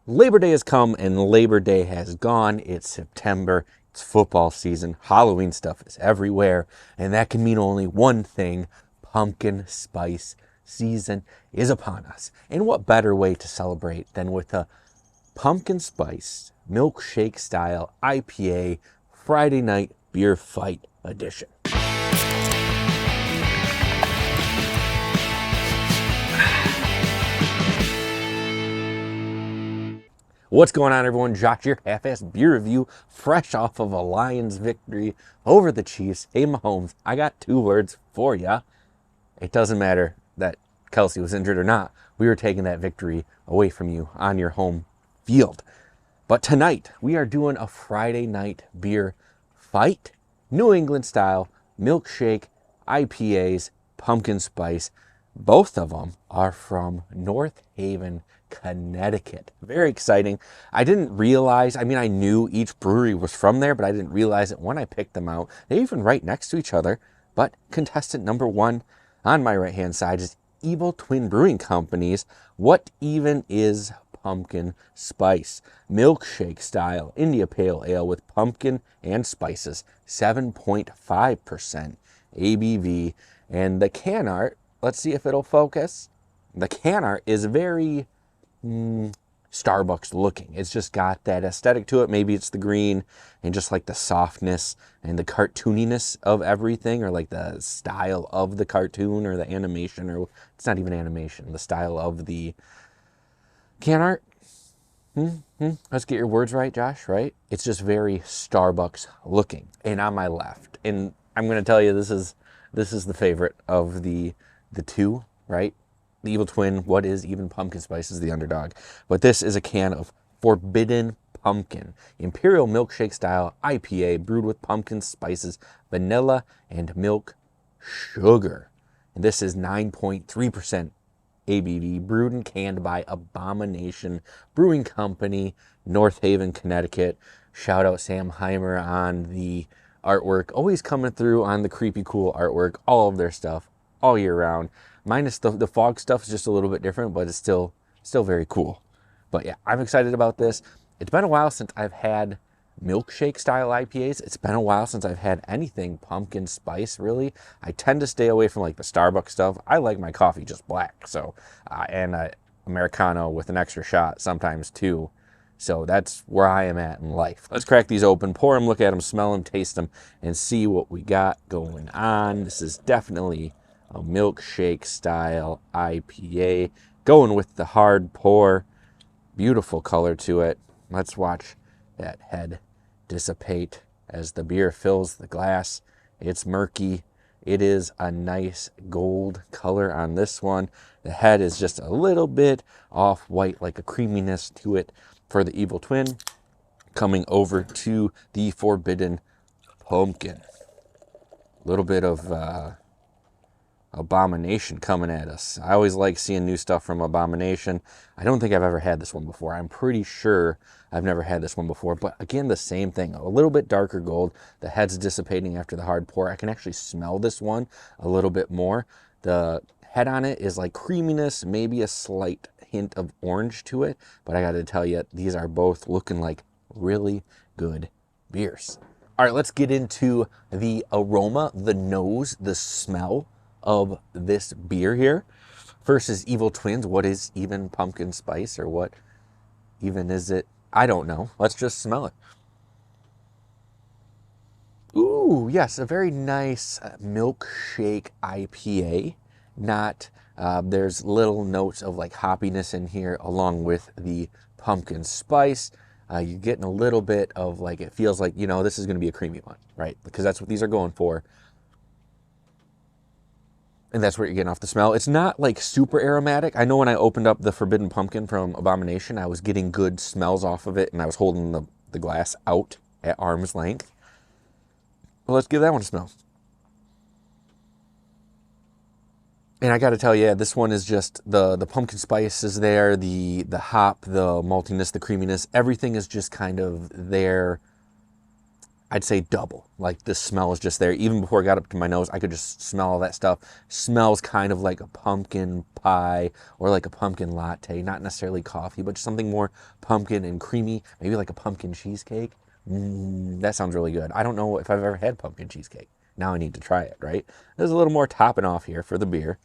Labor Day has come and Labor Day has gone. It's September. It's football season. Halloween stuff is everywhere. And that can mean only one thing. Pumpkin spice season is upon us. And what better way to celebrate than with a pumpkin spice milkshake style IPA Friday night beer fight edition. What's going on, everyone? Josh, your half-assed beer review, fresh off of a Lions victory over the Chiefs. Hey, Mahomes, I got two words for ya. It doesn't matter that Kelsey was injured or not. We were taking that victory away from you on your home field. But tonight, we are doing a Friday night beer fight. New England style, milkshake, IPAs, pumpkin spice. Both of them are from North Haven, Connecticut. Very exciting. I didn't realize, I knew each brewery was from there, but I didn't realize it when I picked them out. They're even right next to each other. But contestant number one on my right-hand side is Evil Twin Brewing Company's What Even Is Pumpkin Spice milkshake style India Pale Ale with pumpkin and spices, 7.5% ABV. And the can art, let's see if it'll focus. The can art is very Starbucks looking. It's just got that aesthetic to it. Maybe it's the green and just like the softness and the cartooniness of everything, or like the style of the cartoon or the animation, or it's not even animation, the style of the can art. Let's get your words right, Josh, right? It's just very Starbucks looking. And on my left, and I'm going to tell you, this is the favorite of the two, right? The Evil Twin, What Is Even Pumpkin Spice is the underdog. But this is a can of Forbidden Pumpkin Imperial Milkshake Style IPA brewed with pumpkin spices, vanilla, and milk sugar. And this is 9.3% ABV, brewed and canned by Abomination Brewing Company, North Haven, Connecticut. Shout out Sam Heimer on the artwork. Always coming through on the creepy cool artwork. All of their stuff all year round. Minus the fog stuff is just a little bit different, but it's still very cool. But yeah, I'm excited about this. It's been a while since I've had milkshake style IPAs. It's been a while since I've had anything pumpkin spice, really. I tend to stay away from like the Starbucks stuff. I like my coffee just black, so and Americano with an extra shot sometimes too. So that's where I am at in life. Let's crack these open, pour them, look at them, smell them, taste them, and see what we got going on. This is definitely a milkshake style IPA, going with the hard pour. Beautiful color to it. Let's watch that head dissipate as the beer fills the glass. It's murky. It is a nice gold color on this one. The head is just a little bit off-white, like a creaminess to it for the Evil Twin. Coming over to the Forbidden Pumpkin. A little bit of Abomination coming at us. I always like seeing new stuff from Abomination. I don't think I've ever had this one before. I'm pretty sure I've never had this one before. But again, the same thing. A little bit darker gold. The head's dissipating after the hard pour. I can actually smell this one a little bit more. The head on it is like creaminess, maybe a slight hint of orange to it. But I got to tell you, these are both looking like really good beers. All right, let's get into the aroma, the nose, the smell of this beer here. First is Evil Twins. What is even pumpkin spice, or what even is it? I don't know. Let's just smell it. Ooh, yes, a very nice milkshake IPA. Not, there's little notes of like hoppiness in here along with the pumpkin spice. You're getting a little bit of like, it feels like, this is going to be a creamy one, right? Because that's what these are going for. And that's what you're getting off the smell. It's not like super aromatic. I know when I opened up the Forbidden Pumpkin from Abomination, I was getting good smells off of it, and I was holding the glass out at arm's length. Well, let's give that one a smell. And I got to tell you, this one is just the pumpkin spice is there, the hop, the maltiness, the creaminess. Everything is just kind of there. I'd say double. Like the smell is just there. Even before it got up to my nose, I could just smell all that stuff. Smells kind of like a pumpkin pie or like a pumpkin latte. Not necessarily coffee, but just something more pumpkin and creamy. Maybe like a pumpkin cheesecake. That sounds really good. I don't know if I've ever had pumpkin cheesecake. Now I need to try it, right? There's a little more topping off here for the beer.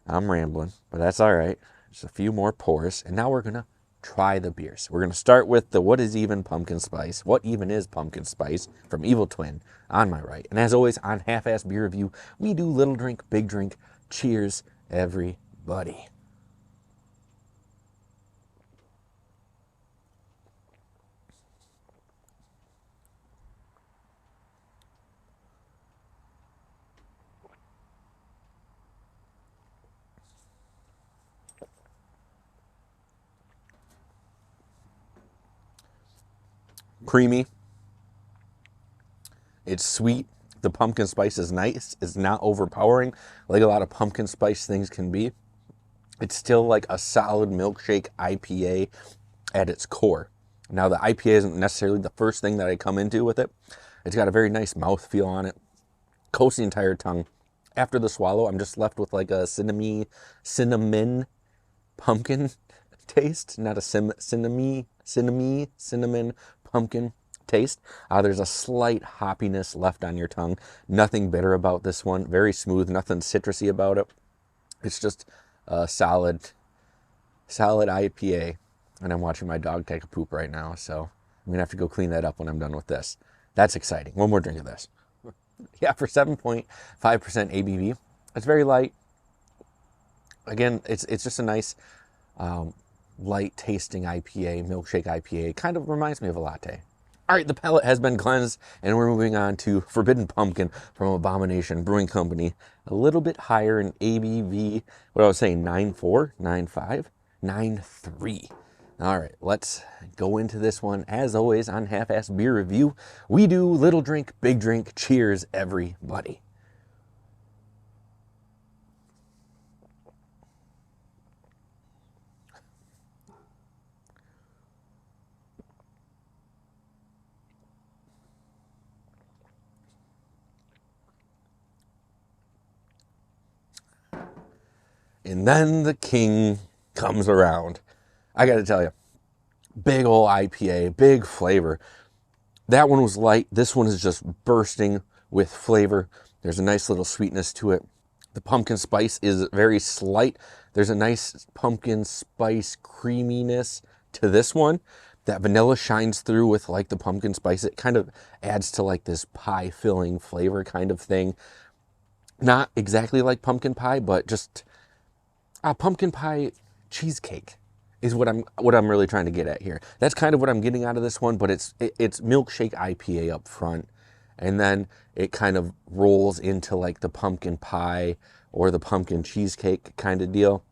I'm rambling, but that's all right. Just a few more pours, and now we're going to try the beers. We're going to start with the What Is Even Pumpkin Spice. What even is pumpkin spice from Evil Twin on my right. And as always, on Half-Ass Beer Review, we do little drink, big drink. Cheers, everybody. Creamy. It's sweet. The pumpkin spice is nice. It's not overpowering like a lot of pumpkin spice things can be. It's still like a solid milkshake IPA at its core. Now, the IPA isn't necessarily the first thing that I come into with it. It's got a very nice mouthfeel on it. Coats the entire tongue. After the swallow, I'm just left with like a cinnamon pumpkin taste, not a cinnamon pumpkin taste. There's a slight hoppiness left on your tongue. Nothing bitter about this one. Very smooth, nothing citrusy about it. It's just a solid IPA. And I'm watching my dog take a poop right now, so I'm gonna have to go clean that up when I'm done with this. That's exciting. One more drink of this. Yeah, for 7.5% ABV, it's very light. Again, it's just a nice light tasting IPA, milkshake IPA. Kind of reminds me of a latte. All right, the palate has been cleansed, and we're moving on to Forbidden Pumpkin from Abomination Brewing Company. A little bit higher in ABV. What I was saying, 9.4, 9.5, 9.3. All right, let's go into this one. As always, on Half-Ass Beer Review, we do little drink, big drink. Cheers, everybody. And then the king comes around. I got to tell you, big old IPA, big flavor. That one was light. This one is just bursting with flavor. There's a nice little sweetness to it. The pumpkin spice is very slight. There's a nice pumpkin spice creaminess to this one. That vanilla shines through with like the pumpkin spice. It kind of adds to like this pie filling flavor kind of thing. Not exactly like pumpkin pie, but just a pumpkin pie cheesecake is what I'm really trying to get at here. That's kind of what I'm getting out of this one, but it's milkshake IPA up front, and then it kind of rolls into like the pumpkin pie or the pumpkin cheesecake kind of deal,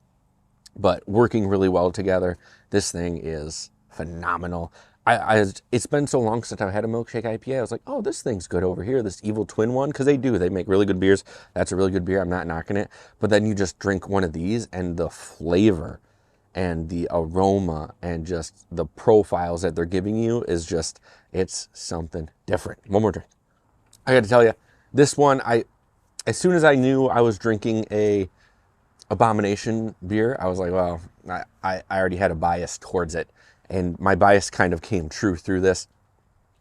but working really well together. This thing is phenomenal. It's been so long since I've had a milkshake IPA. I was like, oh, this thing's good over here, this Evil Twin one, because they make really good beers. That's a really good beer. I'm not knocking it. But then you just drink one of these, and the flavor and the aroma and just the profiles that they're giving you is just, it's something different. One more drink. I got to tell you, this one, as soon as I knew I was drinking a Abomination beer, I was like, well, I already had a bias towards it. And my bias kind of came true through this.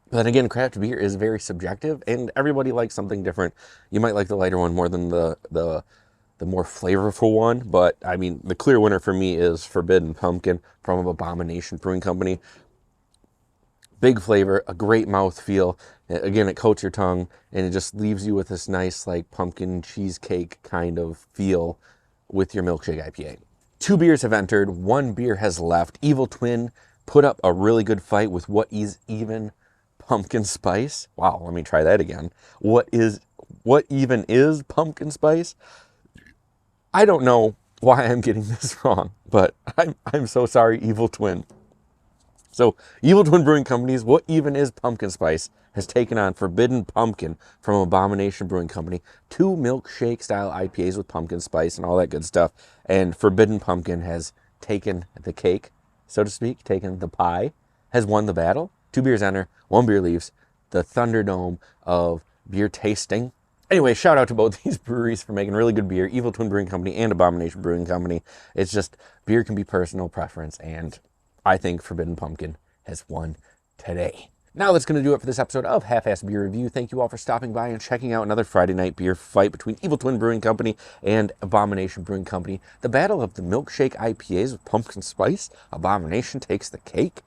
But then again, craft beer is very subjective, and everybody likes something different. You might like the lighter one more than the more flavorful one. But I mean, the clear winner for me is Forbidden Pumpkin from Abomination Brewing Company. Big flavor, a great mouthfeel. Again, it coats your tongue, and it just leaves you with this nice like pumpkin cheesecake kind of feel with your milkshake IPA. 2 beers have entered, 1 beer has left. Evil Twin put up a really good fight with What Is Even Pumpkin Spice. Wow, let me try that again. What even is pumpkin spice? I don't know why I'm getting this wrong, but I'm so sorry, Evil Twin. So, Evil Twin Brewing Company's What Even Is Pumpkin Spice has taken on Forbidden Pumpkin from Abomination Brewing Company. 2 milkshake-style IPAs with pumpkin spice and all that good stuff. And Forbidden Pumpkin has taken the cake, so to speak, taken the pie, has won the battle. 2 beers enter, 1 beer leaves. the Thunderdome of beer tasting. Anyway, shout out to both these breweries for making really good beer, Evil Twin Brewing Company and Abomination Brewing Company. It's just, beer can be personal preference, and I think Forbidden Pumpkin has won today. Now that's going to do it for this episode of Half-Assed Beer Review. Thank you all for stopping by and checking out another Friday night beer fight between Evil Twin Brewing Company and Abomination Brewing Company. The battle of the Milkshake IPAs with pumpkin spice. Abomination takes the cake.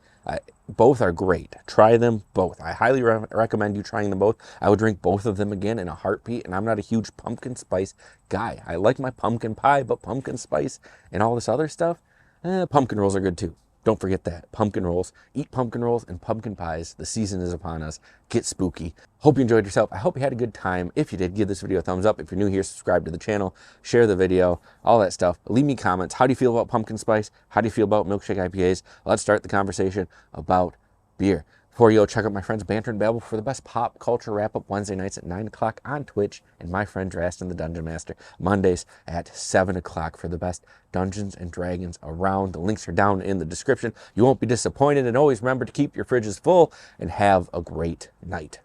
Both are great. Try them both. I highly recommend you trying them both. I would drink both of them again in a heartbeat, and I'm not a huge pumpkin spice guy. I like my pumpkin pie, but pumpkin spice and all this other stuff, pumpkin rolls are good too. Don't forget that. Pumpkin rolls. Eat pumpkin rolls and pumpkin pies. The season is upon us. Get spooky. Hope you enjoyed yourself. I hope you had a good time. If you did, give this video a thumbs up. If you're new here, subscribe to the channel. Share the video. All that stuff. Leave me comments. How do you feel about pumpkin spice? How do you feel about milkshake IPAs? Let's start the conversation about beer. Before you go, check out my friends Banter and Babble for the best pop culture wrap-up Wednesday nights at 9 o'clock on Twitch, and my friend Drastin the Dungeon Master Mondays at 7 o'clock for the best Dungeons and Dragons around. The links are down in the description. You won't be disappointed, and always remember to keep your fridges full and have a great night.